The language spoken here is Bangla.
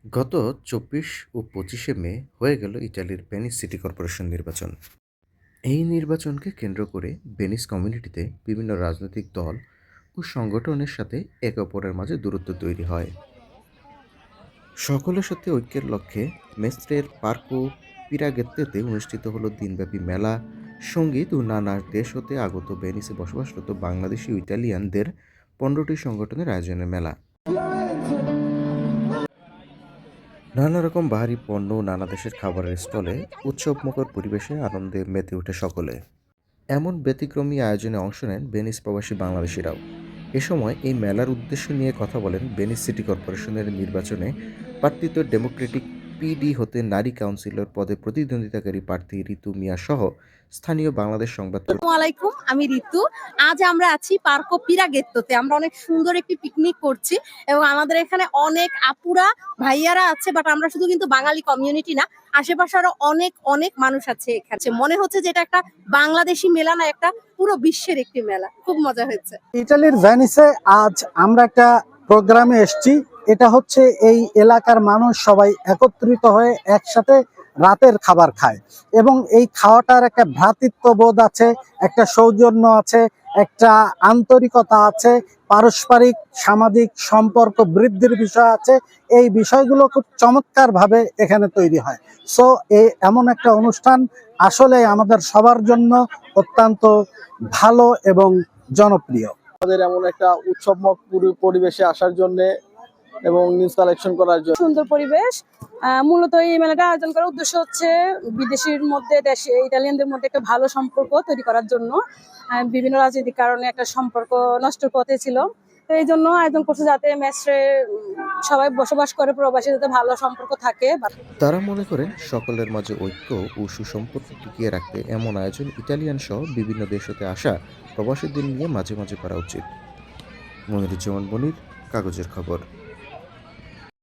গত ২৪ ও ২৫শে মে হয়ে গেল ইটালির ভেনিস সিটি কর্পোরেশন নির্বাচন। এই নির্বাচনকে কেন্দ্র করে ভেনিস কমিউনিটিতে বিভিন্ন রাজনৈতিক দল ও সংগঠনের সাথে একে অপরের মাঝে দূরত্ব তৈরি হয়। সকলের সাথে ঐক্যের লক্ষ্যে মেস্ত্রের পার্কো পিরাগেত্তেতে অনুষ্ঠিত হলো দিনব্যাপী মেলা, সঙ্গীত ও নানা দেশ হতে আগত ভেনিসে বসবাসরত বাংলাদেশি ও ইটালিয়ানদের ১৫টি সংগঠনের আয়োজনের মেলা। নানা রকম বাহারি পণ্য ও নানা দেশের খাবারের স্টলে উৎসবমুখর পরিবেশে আনন্দে মেতে ওঠে সকলে। এমন ব্যতিক্রমী আয়োজনে অংশ নেন ভেনিস প্রবাসী বাংলাদেশিরাও। এ সময় এই মেলার উদ্দেশ্য নিয়ে কথা বলেন ভেনিস সিটি কর্পোরেশনের নির্বাচনে প্রার্থিত ডেমোক্রেটিক পিডি হতে নারী কাউন্সিলর পদে প্রতিদ্বন্দ্বিতাকারী প্রার্থী ঋতু মিয়া সহ স্থানীয় বাংলাদেশ সংবাদ। আসসালামু আলাইকুম, আমি ঋতু। আজ আমরা আছি পার্কো পিরাগেত্তোতে। আমরা অনেক সুন্দর একটি পিকনিক করছি এবং আমাদের এখানে অনেক আপুরা ভাইয়ারা আছে, বাট আমরা শুধু কিন্তু বাঙালি কমিউনিটি না, আশেপাশে আরো অনেক অনেক মানুষ আছে এখানে। মনে হচ্ছে যে এটা একটা বাংলাদেশি মেলা না, একটা পুরো বিশ্বের একটি মেলা। খুব মজা হয়েছে। ইটালির ভেনিসে আজ আমরা একটা প্রোগ্রামে এসেছি। এটা হচ্ছে এই এলাকার মানুষ সবাই একত্রিত হয়ে একসাথে রাতের খাবার খায় এবং এই খাওয়াটার একটা ভ্রাতৃত্ববোধ আছে, একটা সৌজন্য আছে, একটা আন্তরিকতা আছে, পারস্পরিক সামাজিক সম্পর্ক বৃদ্ধির বিষয় আছে। এই বিষয়গুলো খুব চমৎকার ভাবে এখানে তৈরি হয়। সো এই এমন একটা অনুষ্ঠান আসলে আমাদের সবার জন্য অত্যন্ত ভালো এবং জনপ্রিয়। আমাদের এমন একটা উৎসবমুখ পরিবেশে আসার জন্য এবং নিউজ কালেকশন করার জন্য। সুন্দর পরিবেশ। মূলত এই মেলাটা আয়োজন করার উদ্দেশ্য হচ্ছে বিদেশির মধ্যে দেশে ইতালিয়ানদের মধ্যে একটা ভালো সম্পর্ক তৈরি করার জন্য। বিভিন্ন রাজনৈতিক কারণে একটা সম্পর্ক নষ্টের পথে ছিল, তো এই জন্য আয়োজন করছে যাতে মেসরে সবাই বসবাস করে প্রবাসী যাতে ভালো সম্পর্ক থাকে। তারা মনে করেন সকলের মাঝে ঐক্য ও সুসম্পর্ক টিকিয়ে রাখতে এমন আয়োজন ইটালিয়ান সহ বিভিন্ন দেশ হতে আসা প্রবাসীদের নিয়ে মাঝে মাঝে করা উচিত। মনিরুজ্জামান মনির, কাগজের খবর।